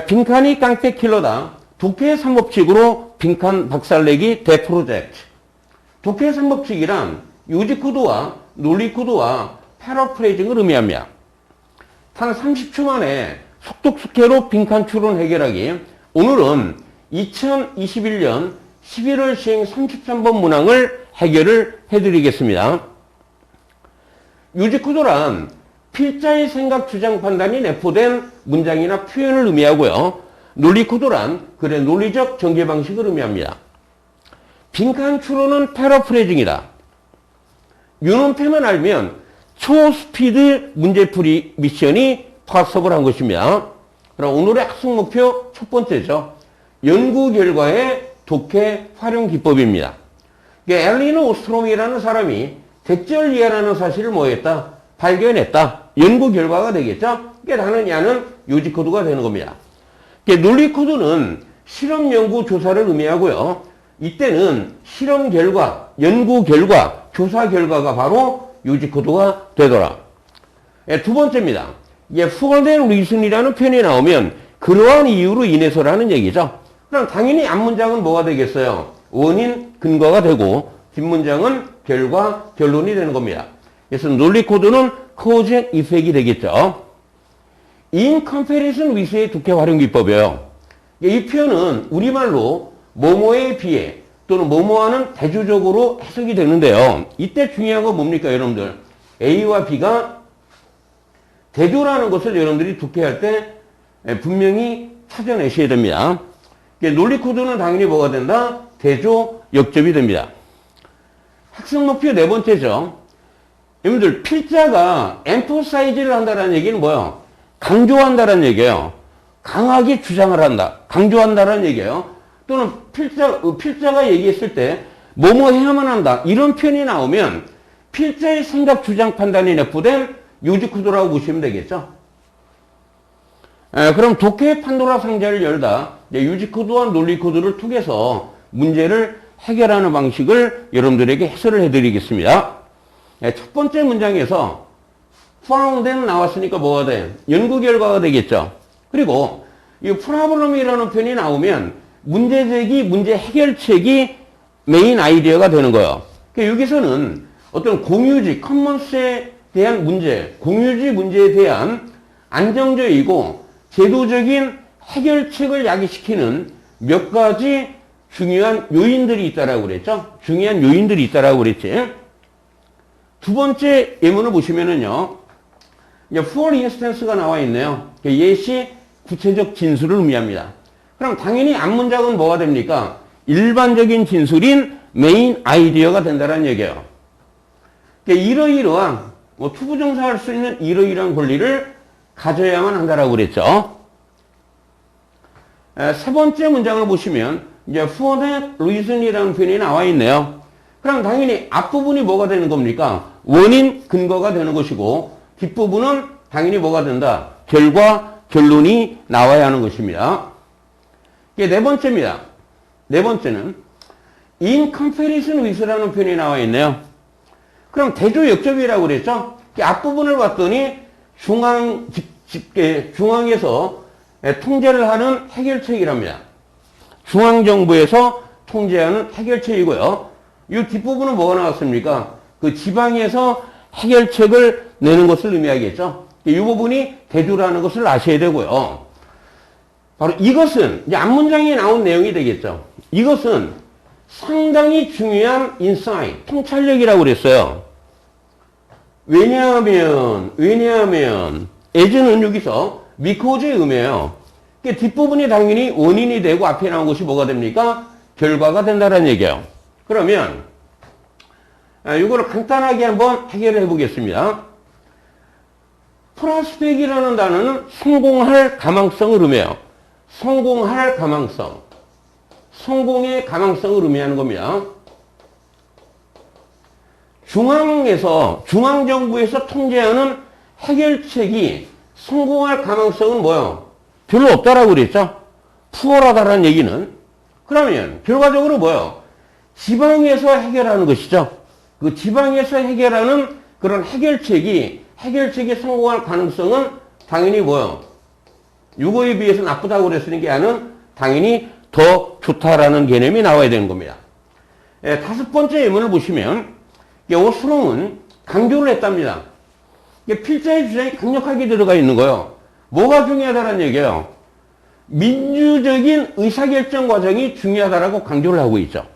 빈칸이 깡패 킬러다. 독해 3법칙으로 빈칸 박살내기 대프로젝트. 독해 3법칙이란 유지코드와 논리코드와 패러프레이징을 의미합니다. 단 30초 만에 속독숙해로 빈칸 추론 해결하기. 오늘은 2021년 11월 시행 33번 문항을 해결을 해드리겠습니다. 유지코드란 필자의 생각, 주장, 판단이 내포된 문장이나 표현을 의미하고요. 논리코드란 글의 논리적 전개 방식을 의미합니다. 빈칸 추론은 패러프레이징이다. 요놈패만 알면 초스피드 문제풀이 미션이 파섭을 한 것입니다. 그럼 오늘의 학습 목표 첫 번째죠. 연구 결과의 독해 활용 기법입니다. 엘리너 오스트롬이라는 사람이 대절 이하라는 사실을 뭐했다? 발견했다. 연구 결과가 되겠죠? 나는 야는 유지코드가 되는 겁니다. 논리코드는 실험 연구 조사를 의미하고요. 이때는 실험 결과, 연구 결과, 조사 결과가 바로 유지코드가 되더라. 두 번째입니다. for that reason이라는 표현이 나오면 그러한 이유로 인해서라는 얘기죠. 그럼 당연히 앞문장은 뭐가 되겠어요? 원인, 근거가 되고 뒷문장은 결과, 결론이 되는 겁니다. 그래서 논리코드는 cause and effect이 되겠죠. in comparison with의 독해 활용 기법이에요. 이 표현은 우리말로 뭐뭐에 비해 또는 뭐뭐와는 대조적으로 해석이 되는데요. 이때 중요한 건 뭡니까, 여러분들? A와 B가 대조라는 것을 여러분들이 독해할 때 분명히 찾아내셔야 됩니다. 논리코드는 당연히 뭐가 된다? 대조, 역접이 됩니다. 학습 목표 네 번째죠. 여러분들, 필자가 emphasize를 한다는 얘기는 뭐예요? 강조한다는 얘기예요. 강하게 주장을 한다. 강조한다는 얘기예요. 또는 필자가 얘기했을 때 뭐뭐 해야만 한다. 이런 표현이 나오면 필자의 생각, 주장, 판단이 내포된 유지코드라고 보시면 되겠죠. 그럼 독해 판도라 상자를 열다. 유지코드와 논리코드를 통해서 문제를 해결하는 방식을 여러분들에게 해설을 해드리겠습니다. 첫 번째 문장에서 found는 나왔으니까 뭐가 돼? 연구 결과가 되겠죠. 그리고 이 problem이라는 표현이 나오면 문제 제기, 문제 해결책이 메인 아이디어가 되는 거예요. 여기서는 어떤 공유지, 커먼스에 대한 문제, 공유지 문제에 대한 안정적이고 제도적인 해결책을 야기시키는 몇 가지 중요한 요인들이 있다라고 그랬죠. 중요한 요인들이 있다라고 그랬지. 두 번째 예문을 보시면은요. for instance가 나와 있네요. 예시, 구체적 진술을 의미합니다. 그럼 당연히 앞문장은 뭐가 됩니까? 일반적인 진술인 메인 아이디어가 된다는 얘기예요. 이러이러한 투부정사할 수 있는 이러이러한 권리를 가져야만 한다라고 그랬죠. 세 번째 문장을 보시면 for that reason이라는 표현이 나와 있네요. 그럼 당연히 앞부분이 뭐가 되는 겁니까? 원인, 근거가 되는 것이고 뒷부분은 당연히 뭐가 된다? 결과, 결론이 나와야 하는 것입니다. 네 번째입니다. 네 번째는 in comparison with라는 표현이 나와 있네요. 그럼 대조 역접이라고 그랬죠? 앞부분을 봤더니 중앙에서 통제를 하는 해결책이랍니다. 중앙정부에서 통제하는 해결책이고요. 이 뒷부분은 뭐가 나왔습니까? 그 지방에서 해결책을 내는 것을 의미하겠죠. 이 부분이 대조라는 것을 아셔야 되고요. 바로 이것은 이제 앞문장에 나온 내용이 되겠죠. 이것은 상당히 중요한 인사이트, 통찰력이라고 그랬어요. 왜냐하면 as는 여기서 because의 의미예요. 뒷부분이 당연히 원인이 되고 앞에 나온 것이 뭐가 됩니까? 결과가 된다는 얘기예요. 그러면 이거를 간단하게 한번 해결을 해보겠습니다. 프로스펙이라는 단어는 성공할 가망성을 의미해요. 성공할 가망성. 성공의 가망성을 의미하는 겁니다. 중앙정부에서 통제하는 해결책이 성공할 가망성은 뭐예요? 별로 없다라고 그랬죠? 푸어하다라는 얘기는. 그러면 결과적으로 뭐예요? 지방에서 해결하는 것이죠. 그 지방에서 해결하는 그런 해결책이 성공할 가능성은 당연히 뭐예요? 요거에 비해서 나쁘다고 그랬으니까는 당연히 더 좋다라는 개념이 나와야 되는 겁니다. 다섯 번째 예문을 보시면 오스롱은 강조를 했답니다. 필자의 주장이 강력하게 들어가 있는 거예요. 뭐가 중요하다는 얘기예요? 민주적인 의사결정 과정이 중요하다라고 강조를 하고 있죠.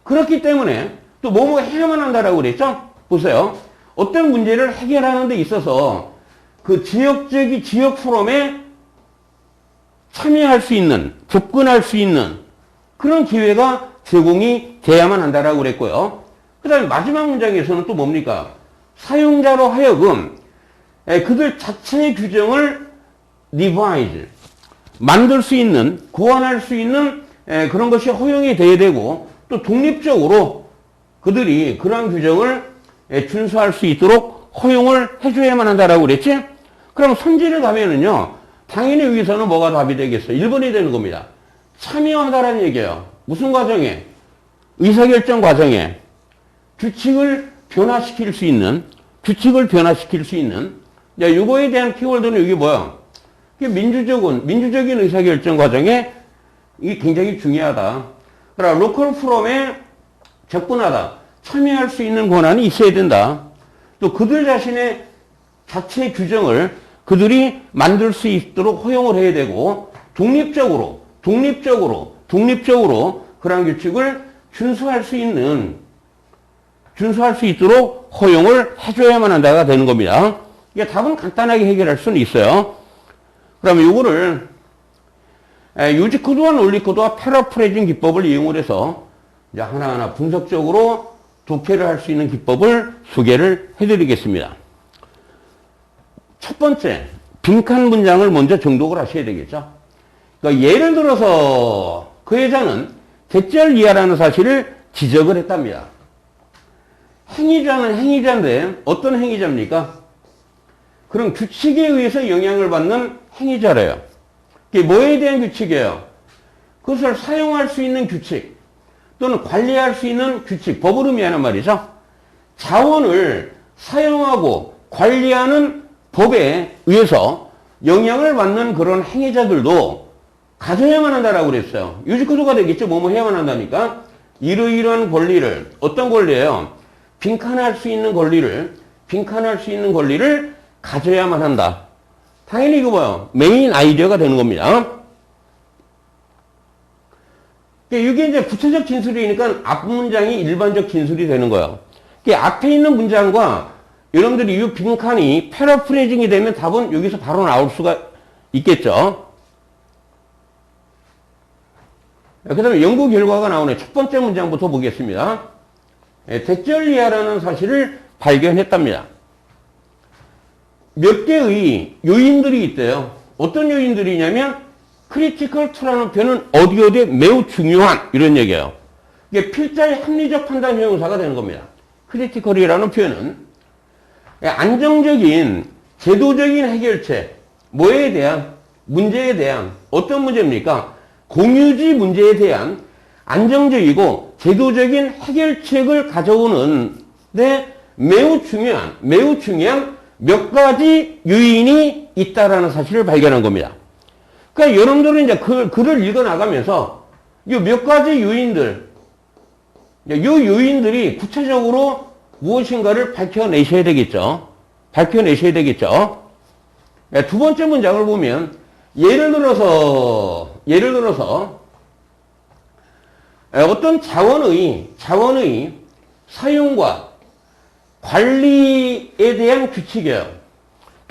그렇기 때문에 또 뭐뭐 해야만 한다라고 그랬죠? 보세요. 어떤 문제를 해결하는 데 있어서 그 지역 포럼에 참여할 수 있는, 접근할 수 있는 그런 기회가 제공이 돼야만 한다라고 그랬고요. 그 다음에 마지막 문장에서는 또 뭡니까? 사용자로 하여금 그들 자체의 규정을 revise, 만들 수 있는, 고안할 수 있는 그런 것이 허용이 돼야 되고 또 독립적으로 그들이 그러한 규정을 준수할 수 있도록 허용을 해줘야만 한다라고 그랬지? 그럼 선지를 가면은요, 당연히 여기서는 뭐가 답이 되겠어요? 1번이 되는 겁니다. 참여하다라는 얘기예요. 무슨 과정에? 의사결정 과정에 규칙을 변화시킬 수 있는, 야, 요거에 대한 키워드는 이게 뭐야? 이게 민주적인 의사결정 과정에 이게 굉장히 중요하다. 그러나 로컬 포럼에 접근하다, 참여할 수 있는 권한이 있어야 된다. 또 그들 자신의 자체 규정을 그들이 만들 수 있도록 허용을 해야 되고 독립적으로 그러한 규칙을 준수할 수 있도록 허용을 해줘야만 한다가 되는 겁니다. 이게 답은 간단하게 해결할 수는 있어요. 그러면 이거를 유지코드와 논리코드와 패러프레이징 기법을 이용을 해서 이제 하나하나 분석적으로 독해를 할 수 있는 기법을 소개를 해드리겠습니다. 첫 번째, 빈칸 문장을 먼저 정독을 하셔야 되겠죠. 그러니까 예를 들어서 그 여자는 대절 이하라는 사실을 지적을 했답니다. 행위자는 행위자인데 어떤 행위자입니까? 그럼 규칙에 의해서 영향을 받는 행위자래요. 이게 뭐에 대한 규칙이에요? 그것을 사용할 수 있는 규칙 또는 관리할 수 있는 규칙, 법을 의미하는 말이죠. 자원을 사용하고 관리하는 법에 의해서 영향을 받는 그런 행위자들도 가져야만 한다라고 그랬어요. 유지코드가 되겠죠. 뭐뭐 해야만 한다니까. 이러이러한 권리를, 어떤 권리예요? 빈칸할 수 있는 권리를 가져야만 한다. 당연히 이거 뭐요? 메인 아이디어가 되는 겁니다. 이게 이제 구체적 진술이니까 앞 문장이 일반적 진술이 되는 거예요. 앞에 있는 문장과 여러분들이 이 빈칸이 패러프레이징이 되면 답은 여기서 바로 나올 수가 있겠죠. 그 다음에 연구 결과가 나오네. 첫 번째 문장부터 보겠습니다. 대절 이하라는 사실을 발견했답니다. 몇 개의 요인들이 있대요. 어떤 요인들이냐면 critical to라는 표현은 어디에 매우 중요한 이런 얘기예요. 이게 필자의 합리적 판단 형용사가 되는 겁니다. critical이라는 표현은 안정적인 제도적인 해결책, 뭐에 대한? 문제에 대한 어떤 문제입니까? 공유지 문제에 대한 안정적이고 제도적인 해결책을 가져오는 데 매우 중요한 몇 가지 요인이 있다라는 사실을 발견한 겁니다. 그러니까 여러분들은 이제 글을 읽어 나가면서 이 몇 가지 요인들, 이 요인들이 구체적으로 무엇인가를 밝혀내셔야 되겠죠. 두 번째 문장을 보면 예를 들어서 어떤 자원의 사용과 관리에 대한 규칙이에요.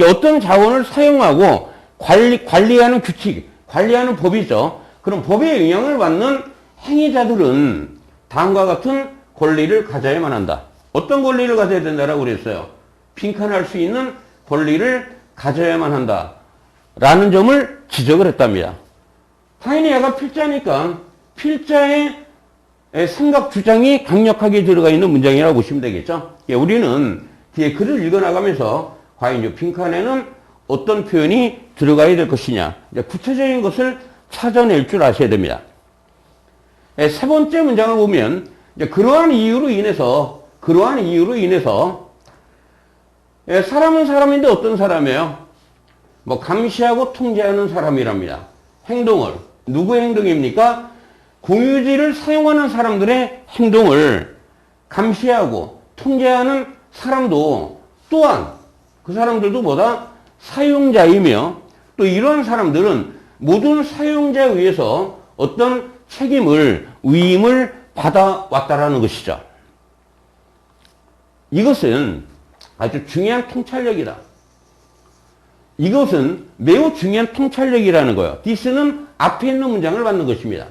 어떤 자원을 사용하고 관리하는 규칙, 관리하는 법이죠. 그럼 법에 영향을 받는 행위자들은 다음과 같은 권리를 가져야만 한다. 어떤 권리를 가져야 된다라고 그랬어요? 빈칸할 수 있는 권리를 가져야만 한다. 라는 점을 지적을 했답니다. 당연히 얘가 필자니까 필자의 생각 주장이 강력하게 들어가 있는 문장이라고 보시면 되겠죠. 우리는 뒤에 글을 읽어나가면서 과연 이 빈칸에는 어떤 표현이 들어가야 될 것이냐, 구체적인 것을 찾아낼 줄 아셔야 됩니다. 세 번째 문장을 보면 그러한 이유로 인해서 사람은 사람인데 어떤 사람이에요? 뭐 감시하고 통제하는 사람이랍니다. 행동을. 누구의 행동입니까? 공유지를 사용하는 사람들의 행동을 감시하고 통제하는 사람도 또한 그 사람들도 뭐다? 사용자이며 또 이러한 사람들은 모든 사용자에 의해서 어떤 책임을, 위임을 받아왔다라는 것이죠. 이것은 아주 중요한 통찰력이다. 이것은 매우 중요한 통찰력이라는 거예요. this는 앞에 있는 문장을 받는 것입니다.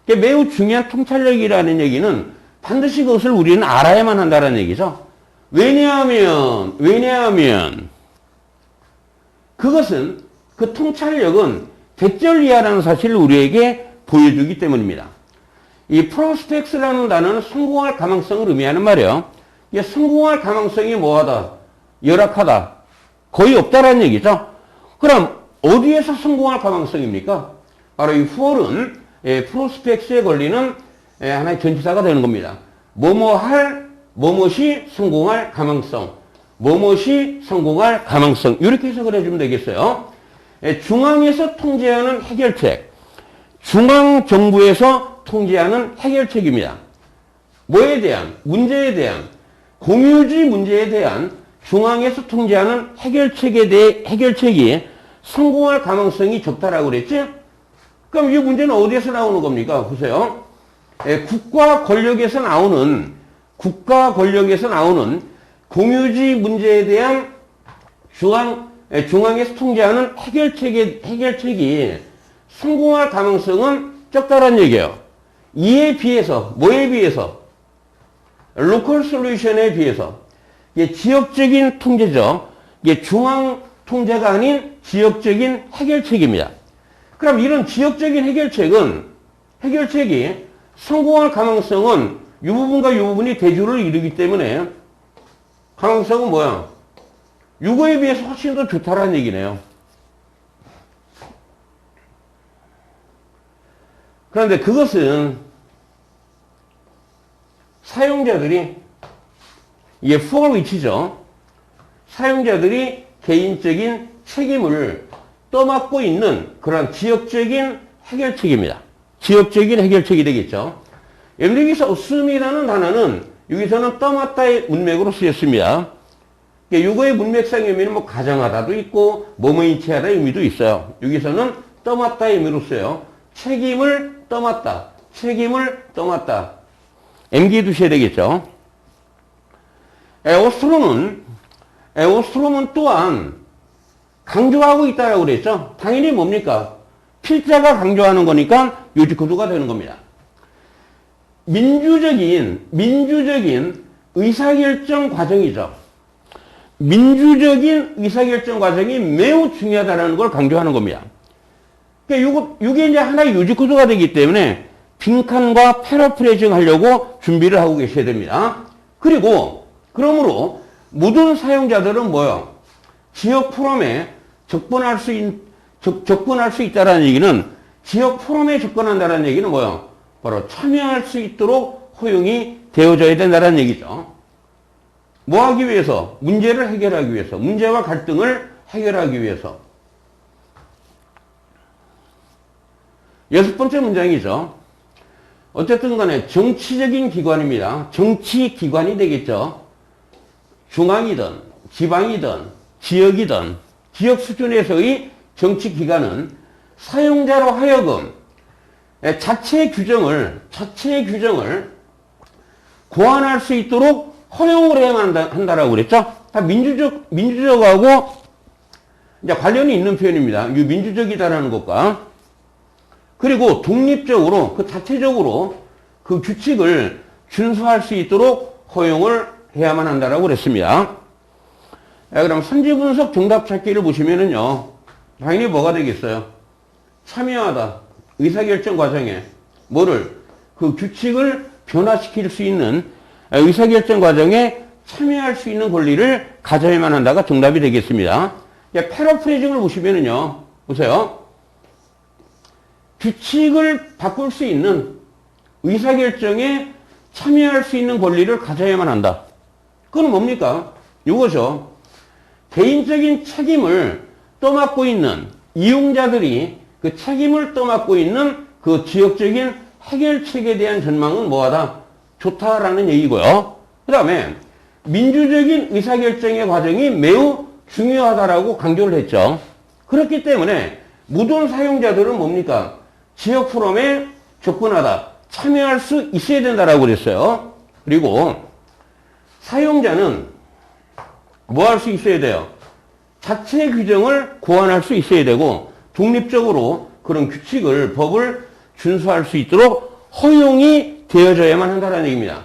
매우 중요한 통찰력이라는 얘기는 반드시 그것을 우리는 알아야만 한다는 얘기죠. 왜냐하면 그것은 그 통찰력은 대절이하라는 사실을 우리에게 보여주기 때문입니다. 이 프로스펙스라는 단어는 성공할 가능성을 의미하는 말이에요. 성공할 가능성이 뭐하다? 열악하다. 거의 없다라는 얘기죠. 그럼 어디에서 성공할 가능성입니까? 바로 이 fal은 프로스펙스에 걸리는 하나의 전치사가 되는 겁니다. 뭐뭇이 성공할 가능성, 뭐뭇이 성공할 가능성 이렇게 해석을 해주면 되겠어요. 중앙에서 통제하는 해결책, 중앙정부에서 통제하는 해결책입니다. 뭐에 대한? 문제에 대한, 공유지 문제에 대한 중앙에서 통제하는 해결책이 성공할 가능성이 적다라고 그랬지? 그럼 이 문제는 어디에서 나오는 겁니까? 보세요. 국가 권력에서 나오는 공유지 문제에 대한 중앙에서 통제하는 해결책이 성공할 가능성은 적다라는 얘기예요. 이에 비해서, 뭐에 비해서? 로컬 솔루션에 비해서. 이게 지역적인 통제죠. 이게 중앙 통제가 아닌 지역적인 해결책입니다. 그럼 이런 지역적인 해결책이 성공할 가능성은 이 부분과 이 부분이 대조를 이루기 때문에 가능성은 뭐야? 이거에 비해서 훨씬 더 좋다라는 얘기네요. 그런데 그것은 사용자들이 이게 for 위치죠. 사용자들이 개인적인 책임을 떠맡고 있는 그런 지역적인 해결책입니다. 지역적인 해결책이 되겠죠. 여기서 assume이라는 단어는 여기서는 떠맡다의 문맥으로 쓰였습니다. 이거의 문맥상의 의미는 뭐 가정하다도 있고 뭐뭐인치하다의 의미도 있어요. 여기서는 떠맡다의 의미로 써요. 책임을 떠맡다. 암기해 두셔야 되겠죠. 에오스트롬은 또한 강조하고 있다라고 그랬죠. 당연히 뭡니까? 필자가 강조하는 거니까 요지코드가 되는 겁니다. 민주적인 의사결정 과정이죠. 민주적인 의사결정 과정이 매우 중요하다는 걸 강조하는 겁니다. 그러니까 이게 이제 하나의 요지코드가 되기 때문에 빈칸과 패러프레이징 하려고 준비를 하고 계셔야 됩니다. 그러므로 모든 사용자들은 뭐요? 지역 포럼에 접근할 수 있다는 얘기는 지역 포럼에 접근한다는 얘기는 뭐요? 바로 참여할 수 있도록 허용이 되어져야 된다는 얘기죠. 뭐 하기 위해서? 문제를 해결하기 위해서. 문제와 갈등을 해결하기 위해서. 6번째 문장이죠. 어쨌든 간에 정치적인 기관입니다. 정치기관이 되겠죠. 중앙이든 지방이든 지역이든 지역 수준에서의 정치기관은 사용자로 하여금 자체 규정을 고안할 수 있도록 허용을 해야만 한다라고 그랬죠. 다 민주적하고 이제 관련이 있는 표현입니다. 이 민주적이다라는 것과 그리고 독립적으로 그 자체적으로 그 규칙을 준수할 수 있도록 허용을 해야만 한다라고 그랬습니다. 그럼 선지분석 정답 찾기를 보시면은요, 당연히 뭐가 되겠어요? 참여하다. 의사결정 과정에 그 규칙을 변화시킬 수 있는 의사결정 과정에 참여할 수 있는 권리를 가져야만 한다가 정답이 되겠습니다. 패러프레이징을 보시면은요, 보세요. 규칙을 바꿀 수 있는 의사결정에 참여할 수 있는 권리를 가져야만 한다. 그건 뭡니까? 이거죠. 개인적인 책임을 떠맡고 있는 이용자들이 그 책임을 떠맡고 있는 그 지역적인 해결책에 대한 전망은 뭐하다? 좋다라는 얘기고요. 그 다음에 민주적인 의사결정의 과정이 매우 중요하다라고 강조를 했죠. 그렇기 때문에 무돈 사용자들은 뭡니까? 지역 포럼에 접근하다, 참여할 수 있어야 된다라고 그랬어요. 그리고 사용자는 뭐 할 수 있어야 돼요? 자체 규정을 고안할 수 있어야 되고 독립적으로 그런 규칙을, 법을 준수할 수 있도록 허용이 되어져야만 한다는 얘기입니다.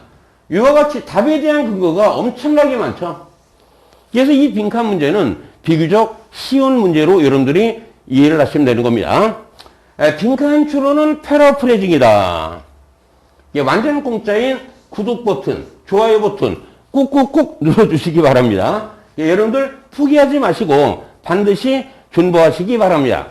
이와 같이 답에 대한 근거가 엄청나게 많죠. 그래서 이 빈칸 문제는 비교적 쉬운 문제로 여러분들이 이해를 하시면 되는 겁니다. 빈칸 추론은 패러프레징이다. 완전 공짜인 구독 버튼, 좋아요 버튼 꾹꾹꾹 눌러주시기 바랍니다. 여러분들 포기하지 마시고 반드시 존버하시기 바랍니다.